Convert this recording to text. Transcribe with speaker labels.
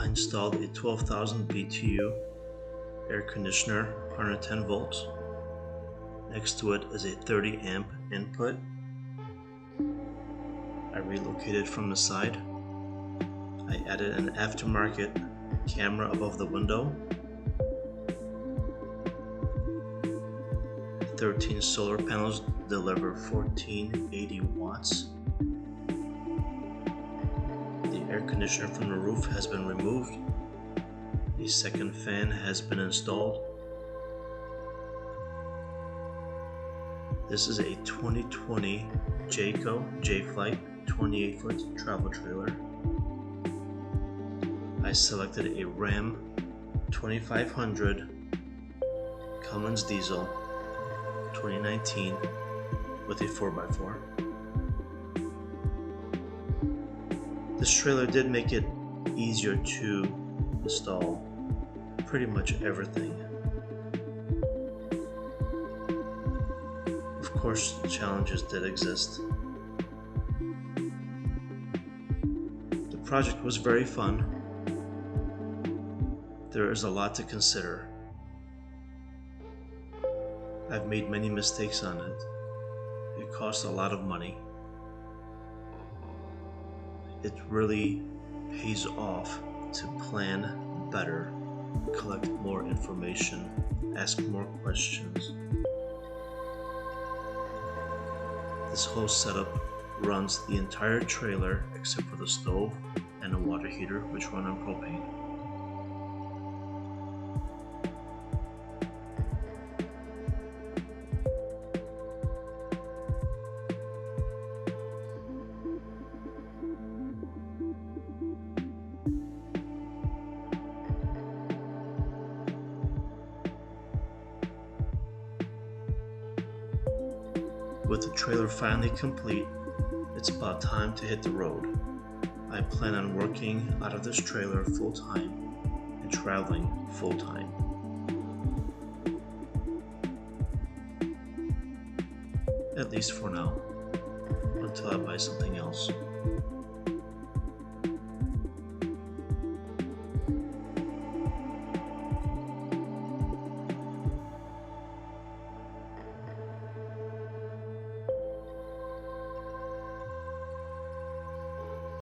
Speaker 1: I installed a 12,000 BTU air conditioner, 110 volts. Next to it is a 30 amp input. I relocated from the side. I added an aftermarket camera above the window. 13 solar panels deliver 1480 watts. The air conditioner from the roof has been removed. A second fan has been installed. This is a 2020 Jayco J-Flight 28-foot travel trailer. I selected a Ram 2500 Cummins diesel 2019 with a 4x4. This trailer did make it easier to install pretty much everything. Of course, challenges did exist. The project was very fun. There is a lot to consider. I've made many mistakes on it. It costs a lot of money. It really pays off to plan better, collect more information, ask more questions. This whole setup runs the entire trailer except for the stove and a water heater, which run on propane. With the trailer finally complete, it's about time to hit the road. I plan on working out of this trailer full-time and traveling full-time. At least for now, until I buy something else.